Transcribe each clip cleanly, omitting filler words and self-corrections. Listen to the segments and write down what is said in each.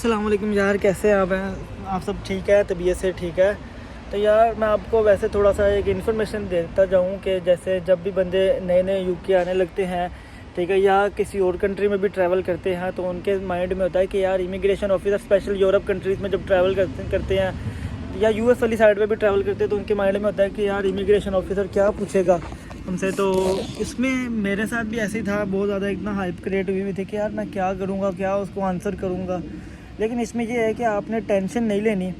अस्सलाम वालेकुम यार, कैसे हैं आप सब ठीक है? तबीयत से ठीक है? तो यार मैं आपको वैसे थोड़ा सा एक इन्फॉर्मेशन देता जाऊँ कि जैसे जब भी बंदे नए नए यूके आने लगते हैं, ठीक है, या किसी और कंट्री में भी ट्रैवल करते हैं तो उनके माइंड में होता है कि यार immigration officer special Europe countries में जब ट्रैवल करते हैं या यूएस वाली साइड पर भी ट्रैवल करते हैं तो उनके माइंड में होता है कि यार इमिग्रेशन ऑफिसर क्या पूछेगा हमसे। तो इसमें मेरे साथ भी ऐसे ही था, बहुत ज़्यादा इतना हाइप क्रिएट हुई थी कि यार मैं क्या करूँगा, क्या उसको आंसर करूँगा। लेकिन इसमें ये है कि आपने टेंशन नहीं लेनी,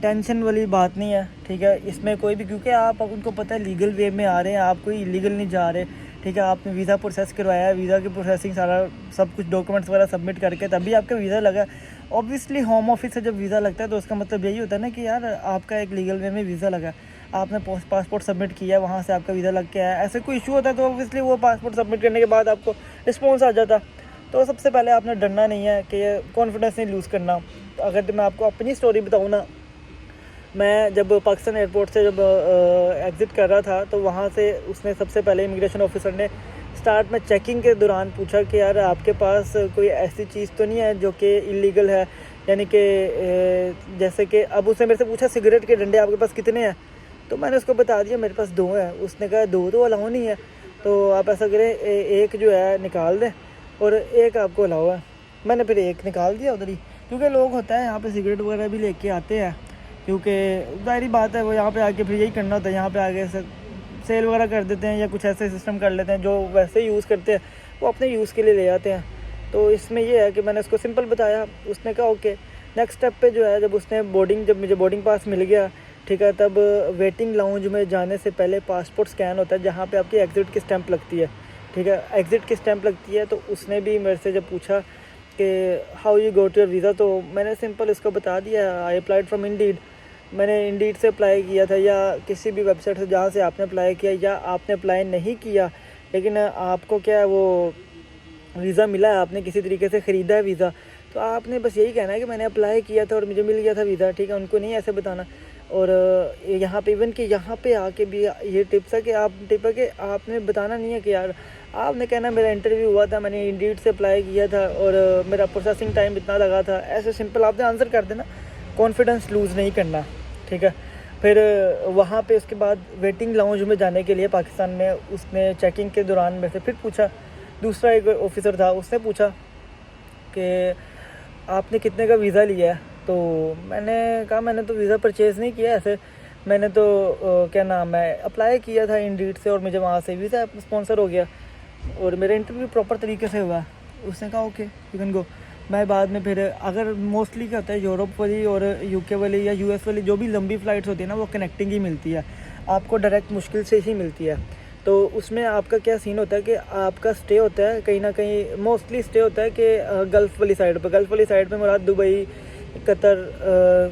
टेंशन वाली बात नहीं है, ठीक है। इसमें कोई भी, क्योंकि आप उनको पता है लीगल वे में आ रहे हैं, आप कोई इलीगल नहीं जा रहे, ठीक है। आपने वीज़ा प्रोसेस करवाया है, वीज़ा की प्रोसेसिंग सारा सब कुछ डॉक्यूमेंट्स वगैरह सबमिट करके तभी आपका वीज़ा लगा। ऑब्वियसली होम ऑफिस से जब वीज़ा लगता है तो उसका मतलब यही होता है ना कि यार आपका एक लीगल वे में वीज़ा लगा, आपने पासपोर्ट सबमिट किया, वहाँ से आपका वीज़ा लग के आया। ऐसे कोई इशू होता है तो ऑब्वियसली वो पासपोर्ट सबमिट करने के बाद आपको रिस्पॉन्स आ जाता। तो सबसे पहले आपने डरना नहीं है कि कॉन्फिडेंस नहीं लूज़ करना। तो अगर तो मैं आपको अपनी स्टोरी बताऊँ ना, मैं जब पाकिस्तान एयरपोर्ट से जब एग्ज़िट कर रहा था तो वहाँ से उसने सबसे पहले इमिग्रेशन ऑफिसर ने स्टार्ट में चेकिंग के दौरान पूछा कि यार आपके पास कोई ऐसी चीज़ तो नहीं है जो कि इलीगल है, यानी कि जैसे कि अब उसने मेरे से पूछा सिगरेट के डंडे आपके पास कितने हैं, तो मैंने उसको बता दिया मेरे पास 2 हैं। उसने कहा 2 तो अलाउ नहीं है, तो आप ऐसा करें एक जो है निकाल दें और एक आपको अलाउ है। मैंने फिर एक निकाल दिया उधर ही, क्योंकि लोग होता है यहाँ पे सिगरेट वगैरह भी लेके आते हैं, क्योंकि ज़ाहिरी बात है वो यहाँ पे आके फिर यही करना होता है, यहाँ पे आके सेल वगैरह कर देते हैं या कुछ ऐसे सिस्टम कर लेते हैं जो वैसे यूज़ करते हैं वो अपने यूज़ के लिए ले आते हैं। तो इसमें ये है कि मैंने उसको सिंपल बताया, उसने कहा ओके। नेक्स्ट स्टेप पे जो है जब मुझे बोर्डिंग पास मिल गया, ठीक है, तब वेटिंग लाउंज में जाने से पहले पासपोर्ट स्कैन होता है जहाँ पे आपकी एग्ज़िट की स्टैंप लगती है, ठीक है, एग्ज़िट की स्टैंप लगती है। तो उसने भी मेरे से जब पूछा कि how you got your visa, तो मैंने सिंपल इसको बता दिया आई अप्लाइड फ्रॉम इंडीड। मैंने इंडीड से अप्लाई किया था या किसी भी वेबसाइट से जहाँ से आपने अप्लाई किया, या आपने अप्लाई नहीं किया लेकिन आपको क्या है वो वीज़ा मिला है, आपने किसी तरीके से ख़रीदा है वीज़ा, तो आपने बस यही कहना है कि मैंने अप्लाई किया था और मुझे मिल गया था वीज़ा, ठीक है। उनको नहीं ऐसे बताना। और यहाँ पे इवन कि यहाँ पे आके भी ये टिप्स है कि आपने बताना नहीं है कि यार, आपने कहना मेरा इंटरव्यू हुआ था, मैंने इंडीड से अप्लाई किया था और मेरा प्रोसेसिंग टाइम इतना लगा था, ऐसे सिंपल आपने आंसर कर देना, कॉन्फिडेंस लूज़ नहीं करना, ठीक है। फिर वहाँ पे उसके बाद वेटिंग लाउंज में जाने के लिए पाकिस्तान में उसने चेकिंग के दौरान में से फिर पूछा, दूसरा एक ऑफिसर था, उसने पूछा कि आपने कितने का वीज़ा लिया है। तो मैंने कहा मैंने तो वीज़ा परचेज़ नहीं किया ऐसे, मैंने तो क्या नाम है अप्लाई किया था इंडीड से और मुझे वहाँ से वीज़ा स्पॉन्सर हो गया और मेरा इंटरव्यू प्रॉपर तरीके से हुआ। उसने कहा ओके यू कैन गो। मैं बाद में फिर अगर मोस्टली क्या होता है यूरोप वाली और यूके वाली या यूएस वाली जो भी लंबी फ़्लाइट्स होती है ना वो कनेक्टिंग ही मिलती है, आपको डायरेक्ट मुश्किल से ही मिलती है। तो उसमें आपका क्या सीन होता है कि आपका स्टे होता है कहीं ना कहीं, मोस्टली स्टे होता है कि गल्फ़ वाली साइड पे मुराद दुबई, कतर,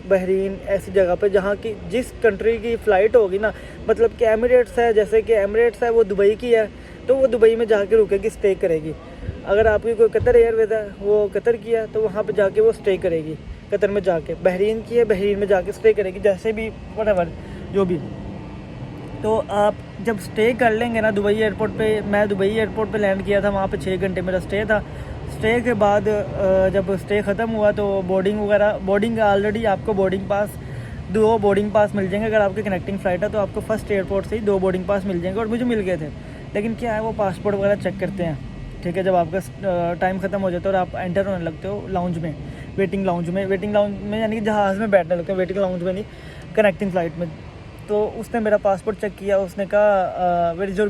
बहरीन, ऐसी जगह पे जहाँ की जिस कंट्री की फ़्लाइट होगी ना, मतलब कि एमिरेट्स है, जैसे कि एमिरेट्स है वो दुबई की है तो वो दुबई में जाके रुकेगी, स्टे करेगी। अगर आपकी कोई कतर एयरवेज है वो कतर की है तो वहाँ पे जाके वो स्टे करेगी, कतर में जाके। बहरीन की है, बहरीन में जाके स्टे करेगी, जैसे भी व्हाटएवर जो भी। तो आप जब स्टे कर लेंगे ना दुबई एयरपोर्ट पे, मैं दुबई एयरपोर्ट पे लैंड किया था, वहाँ पे 6 घंटे मेरा स्टे था। स्टे के बाद जब स्टे ख़त्म हुआ तो बोर्डिंग ऑलरेडी आपको बोर्डिंग पास 2 बोर्डिंग पास मिल जाएंगे। अगर आपकी कनेक्टिंग फ़्लाइट है तो आपको फर्स्ट एयरपोर्ट से ही 2 बोर्डिंग पास मिल जाएंगे और मुझे मिल गए थे। लेकिन क्या है वो पासपोर्ट वगैरह चेक करते हैं, ठीक है, जब आपका टाइम ख़त्म हो जाता है और आप एंटर होने लगते हो लाउंज में, वेटिंग लाउंज में यानी कि जहाज़ में बैठने लगते हो, वेटिंग लाउंज में नहीं, कनेक्टिंग फ़्लाइट में। तो उसने मेरा पासपोर्ट चेक किया, उसने कहा वेयर इज़ योर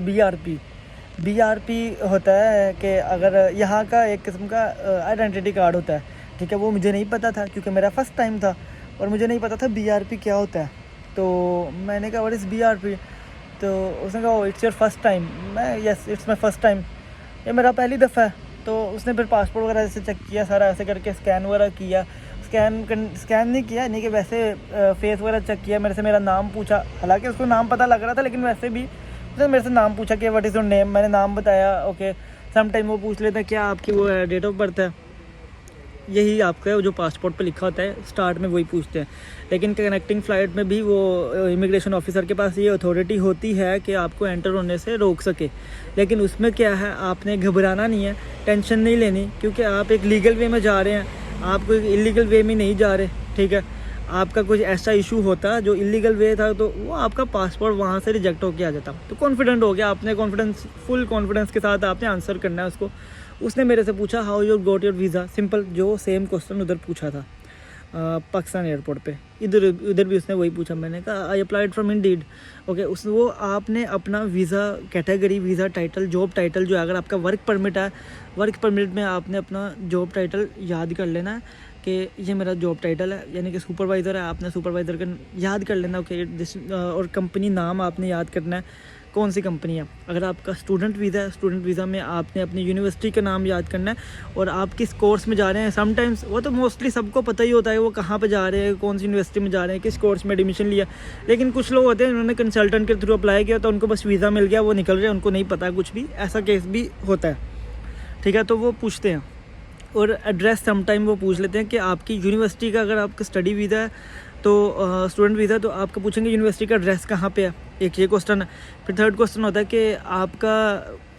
BRP होता है कि अगर यहाँ का एक किस्म का आइडेंटिटी कार्ड होता है, ठीक है। वो मुझे नहीं पता था क्योंकि मेरा फ़र्स्ट टाइम था और मुझे नहीं पता था BRP क्या होता है। तो मैंने कहा व्हाट इज़ BRP, तो उसने कहा इट्स योर फर्स्ट टाइम। मैं yes it's my first time, ये मेरा पहली दफ़ा है। तो उसने फिर पासपोर्ट वगैरह ऐसे चेक किया, सारा ऐसे करके स्कैन वगैरह किया, स्कैन नहीं किया, नहीं कि वैसे फेस वगैरह चेक किया, मेरे से मेरा नाम पूछा, हालांकि उसको नाम पता लग रहा था लेकिन वैसे भी उसने मेरे से नाम पूछा कि व्हाट इज़ योर नेम, मैंने नाम बताया ओके। सम टाइम वो पूछ लेता है क्या आपकी वो है डेट ऑफ बर्थ है, यही आपका जो पासपोर्ट पे लिखा होता है स्टार्ट में वही पूछते हैं। लेकिन कनेक्टिंग फ़्लाइट में भी वो इमिग्रेशन ऑफिसर के पास ये अथॉरिटी होती है कि आपको एंटर होने से रोक सके। लेकिन उसमें क्या है, आपने घबराना नहीं है, टेंशन नहीं लेनी, क्योंकि आप एक लीगल वे में जा रहे हैं। आप कोई इलीगल वे में नहीं जा रहे, ठीक है। आपका कुछ ऐसा इशू होता जो इलीगल वे था तो वो आपका पासपोर्ट वहाँ से रिजेक्ट होकर आ जाता। तो कॉन्फिडेंट हो गया आपने, फुल कॉन्फिडेंस के साथ आपने आंसर करना है उसको। उसने मेरे से पूछा how you got your visa, simple जो सेम क्वेश्चन उधर पूछा था पाकिस्तान एयरपोर्ट पे, इधर भी उसने वही पूछा। मैंने कहा I applied from Indeed. Okay, वो आपने अपना visa category, visa title, job title जो है, अगर आपका वर्क परमिट है, वर्क परमिट में आपने अपना जॉब टाइटल याद कर लेना है कि ये मेरा जॉब टाइटल है, यानी कि सुपरवाइज़र है, आपने सुपरवाइज़र का याद कर लेना। ओके, और कंपनी नाम आपने याद करना है कौन सी कंपनी है। अगर आपका स्टूडेंट वीज़ा है, स्टूडेंट वीज़ा में आपने अपनी यूनिवर्सिटी का नाम याद करना है और आप किस कोर्स में जा रहे हैं। समटाइम्स वो तो मोस्टली सबको पता ही होता है वो कहाँ पे जा रहे हैं, कौन सी यूनिवर्सिटी में जा रहे हैं, किस कोर्स में एडमिशन लिया। लेकिन कुछ लोग होते हैं उन्होंने कंसल्टेंट के थ्रू अप्लाई किया तो उनको बस वीज़ा मिल गया, वो निकल रहे हैं, उनको नहीं पता कुछ भी। ऐसा केस भी होता है, ठीक है। तो वो पूछते हैं और एड्रेस समटाइम वो पूछ लेते हैं कि आपकी यूनिवर्सिटी का, अगर आपका स्टडी वीज़ा है तो स्टूडेंट वीज़ा, तो आपको पूछेंगे यूनिवर्सिटी का एड्रेस कहाँ पे है, एक ये क्वेश्चन है। फिर थर्ड क्वेश्चन होता है कि आपका,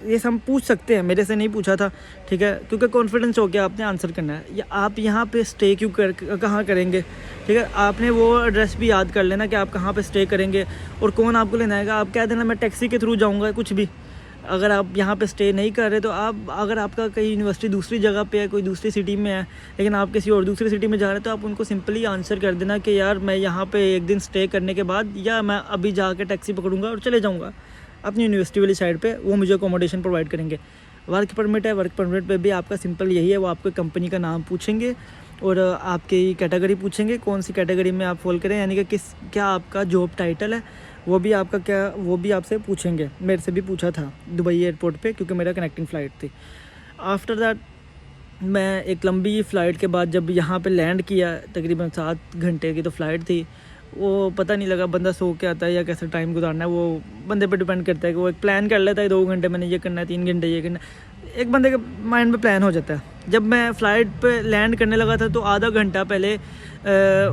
ये सब पूछ सकते हैं, मेरे से नहीं पूछा था, ठीक है, क्योंकि कॉन्फिडेंस हो गया आपने आंसर करना है। या आप यहाँ पे स्टे कहाँ करेंगे, ठीक है, आपने वो एड्रेस भी याद कर लेना कि आप कहाँ पे स्टे करेंगे और कौन आपको लेना आएगा। आप कह देना मैं टैक्सी के थ्रू जाऊँगा, कुछ भी। अगर आप यहाँ पे स्टे नहीं कर रहे तो आप, अगर आपका कहीं यूनिवर्सिटी दूसरी जगह पे है, कोई दूसरी सिटी में है, लेकिन आप किसी और दूसरी सिटी में जा रहे हैं, तो आप उनको सिंपली आंसर कर देना कि यार मैं यहाँ पे एक दिन स्टे करने के बाद, या मैं अभी जाके टैक्सी पकड़ूंगा और चले जाऊँगा अपनी यूनिवर्सिटी वाली साइड पे, वो मुझे अकोमोडेशन प्रोवाइड करेंगे। वर्क परमिट है, वर्क परमिट पे भी आपका सिंपल यही है, वो आपको कंपनी का नाम पूछेंगे और आपकी कैटेगरी पूछेंगे, कौन सी कैटेगरी में आप फॉल करें, यानी कि क्या आपका जॉब टाइटल है, वो भी आपका क्या, वो भी आपसे पूछेंगे। मेरे से भी पूछा था दुबई एयरपोर्ट पे, क्योंकि मेरा कनेक्टिंग फ़्लाइट थी। आफ्टर दैट मैं एक लंबी फ़्लाइट के बाद जब यहाँ पे लैंड किया, तकरीबन 7 घंटे की तो फ़्लाइट थी, वो पता नहीं लगा, बंदा सो के आता है या कैसे टाइम गुजारना है, वो बंदे पे डिपेंड करता है कि वो एक प्लान कर लेता है 2 घंटे मैंने ये करना है, 3 घंटे ये करना है, एक बंदे के माइंड में प्लान हो जाता है। जब मैं फ़्लाइट पे लैंड करने लगा था तो आधा घंटा पहले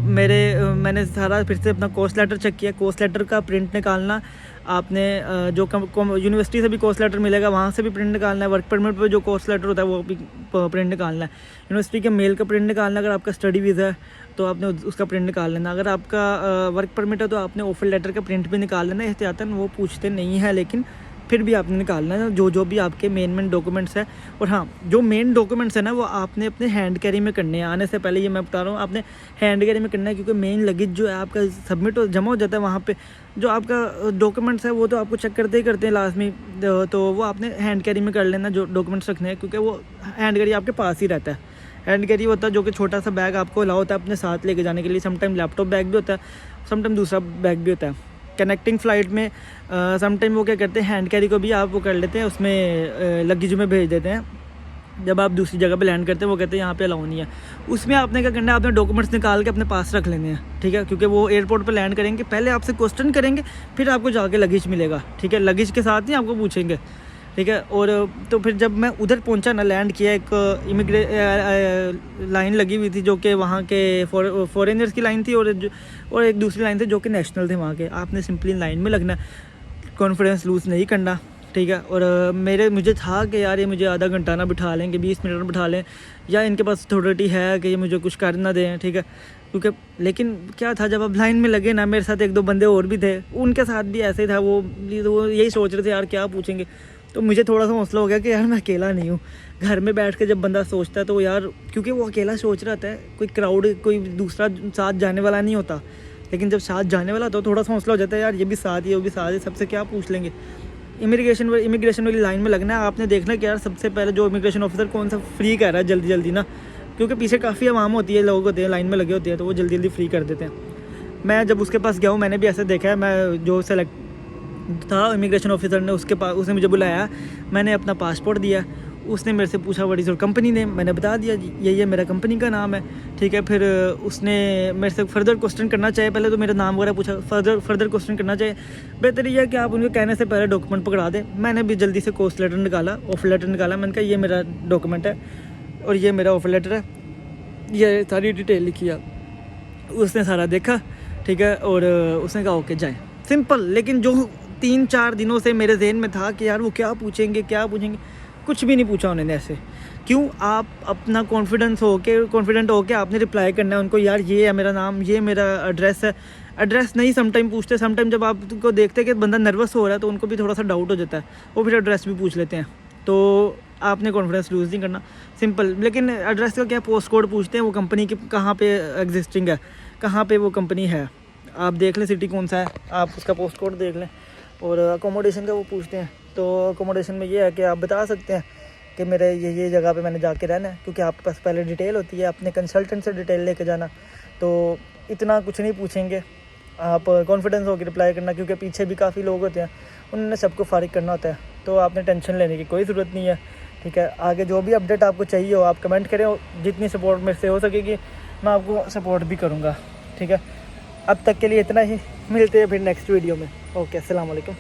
मैंने सारा फिर से अपना कोर्स लेटर चेक किया। कोर्स लेटर का प्रिंट निकालना आपने, जो यूनिवर्सिटी से भी कोर्स लेटर मिलेगा वहाँ से भी प्रिंट निकालना है। वर्क परमिट पे जो कोर्स लेटर होता है वो भी प्रिंट निकालना है। यूनिवर्सिटी के मेल का प्रिंट निकालना, अगर आपका स्टडी वीज़ा है तो आपने उसका प्रिंट निकाल लेना। अगर आपका वर्क परमिट है तो आपने ऑफर लेटर का प्रिंट भी निकाल लेना। एहतियातन वो पूछते नहीं है, लेकिन फिर भी आपने निकालना है जो भी आपके मेन डॉक्यूमेंट्स है। और हाँ, जो मेन डॉक्यूमेंट्स है ना वो आपने अपने हैंड कैरी में करने हैं। आने से पहले ये मैं बता रहा हूँ, आपने हैंड कैरी में करना है, क्योंकि मेन लगेज जो है आपका सबमिट जमा हो जाता है वहाँ पे। जो आपका डॉक्यूमेंट्स है वो तो आपको चेक करते ही करते हैं लास्ट में, तो वो आपने हैंड कैरी में कर लेना जो डॉक्यूमेंट्स रखने हैं, क्योंकि वो हैंड कैरी आपके पास ही रहता है। हैंड कैरी होता है जो कि छोटा सा बैग आपको अलाउ होता है अपने साथ लेके जाने के लिए। समटाइम लैपटॉप बैग भी होता है, समटाइम दूसरा बैग भी होता है। कनेक्टिंग फ़्लाइट में समटाइम वो क्या करते हैं, हैंड कैरी को भी आप वो कर लेते हैं, उसमें लगेज में भेज देते हैं। जब आप दूसरी जगह पे लैंड करते हैं वो कहते हैं यहाँ पे अलाउ नहीं है। उसमें आपने क्या करना है, आपने डॉक्यूमेंट्स निकाल के अपने पास रख लेने हैं, ठीक है, क्योंकि वो एयरपोर्ट पे लैंड करेंगे, पहले आपसे क्वेश्चन करेंगे, फिर आपको जाके लगेज मिलेगा, ठीक है। लगेज के साथ ही आपको पूछेंगे, ठीक है। और तो फिर जब मैं उधर पहुंचा ना, लैंड किया, एक लाइन लगी हुई थी जो कि वहाँ के फॉरेनर्स की लाइन थी, और एक दूसरी लाइन थी जो कि नेशनल थे वहाँ के। आपने सिंपली लाइन में लगना, कॉन्फिडेंस लूज़ नहीं करना, ठीक है। और मुझे था कि यार ये मुझे आधा घंटा ना बिठा लेंगे, 20 मिनट में बिठा लें, या इनके पास अथॉरिटी है कि ये मुझे कुछ कर ना दें, ठीक है। क्योंकि लेकिन क्या था, जब अब लाइन में लगे ना, मेरे साथ 1-2 बंदे और भी थे, उनके साथ भी ऐसे ही था। वो यही सोच रहे थे यार क्या पूछेंगे। तो मुझे थोड़ा सा हौसला हो गया कि यार मैं अकेला नहीं हूँ। घर में बैठ के जब बंदा सोचता है तो यार, क्योंकि वो अकेला सोच रहा था, कोई क्राउड, कोई दूसरा साथ जाने वाला नहीं होता, लेकिन जब साथ जाने वाला तो थोड़ा सा हौसला हो जाता है, यार ये भी साथ ही है, वो भी साथ है, सबसे क्या पूछ लेंगे। इमिग्रेशन वाली लाइन में लगना है। आपने देखना कि यार सबसे पहले जो इमिग्रेशन ऑफिसर कौन सा फ्री कर रहा है जल्दी ना, क्योंकि पीछे काफ़ी आवाम होती है, लोग होते हैं लाइन में लगे होते हैं, तो वो जल्दी फ्री कर देते हैं। मैं जब उसके पास गया हूँ, मैंने भी ऐसे देखा है। मैं जो सेलेक्ट था इमिग्रेशन ऑफिसर ने, उसने मुझे बुलाया, मैंने अपना पासपोर्ट दिया, उसने मेरे से पूछा what is your company name, मैंने बता दिया ये मेरा कंपनी का नाम है, ठीक है। फिर उसने मेरे से फर्दर क्वेश्चन करना चाहिए, पहले तो मेरा नाम वगैरह पूछा, फर्दर क्वेश्चन करना चाहिए। बेहतर यह है कि आप उनके कहने से पहले डॉक्यूमेंट पकड़ा दें। मैंने भी जल्दी से कोर्स लेटर निकाला, ऑफर लेटर निकाला। मैंने कहा ये मेरा डॉक्यूमेंट है और ये मेरा ऑफर लेटर है, ये सारी डिटेल लिखी है। उसने सारा देखा, ठीक है, और उसने कहा ओके जाए, सिंपल। लेकिन जो 3-4 दिनों से मेरे जहन में था कि यार वो क्या पूछेंगे, कुछ भी नहीं पूछा उन्होंने ऐसे। क्यों आप अपना कॉन्फिडेंट हो के आपने रिप्लाई करना है उनको, यार ये है मेरा नाम, ये मेरा एड्रेस है। एड्रेस नहीं समटाइम पूछते, समटाइम जब आपको देखते हैं कि बंदा नर्वस हो रहा है तो उनको भी थोड़ा सा डाउट हो जाता है, वो फिर एड्रेस भी पूछ लेते हैं। तो आपने कॉन्फिडेंस लूज़ नहीं करना, सिंपल। लेकिन एड्रेस का क्या, पोस्ट कोड पूछते हैं, वो कंपनी की कहाँ पे एग्जिस्टिंग है, कहाँ पे वो कंपनी है, आप देख लें सिटी कौन सा है, आप उसका पोस्ट कोड देख लें। और अकोमोडेशन का वो पूछते हैं, तो अकोमोडेशन में ये है कि आप बता सकते हैं कि मेरे ये जगह पे मैंने जाके रहना है, क्योंकि आपके पास पहले डिटेल होती है, अपने कंसल्टेंट से डिटेल लेके जाना। तो इतना कुछ नहीं पूछेंगे, आप कॉन्फिडेंस होकर रिप्लाई करना, क्योंकि पीछे भी काफ़ी लोग होते हैं, उन्होंने सबको फारिग करना होता है। तो आपने टेंशन लेने की कोई ज़रूरत नहीं है, ठीक है। आगे जो भी अपडेट आपको चाहिए हो आप कमेंट करें, जितनी सपोर्ट मेरे से हो सकेगी मैं आपको सपोर्ट भी करूँगा, ठीक है। अब तक के लिए इतना ही, मिलते हैं फिर नेक्स्ट वीडियो में। ओके, अस्सलाम वालेकुम।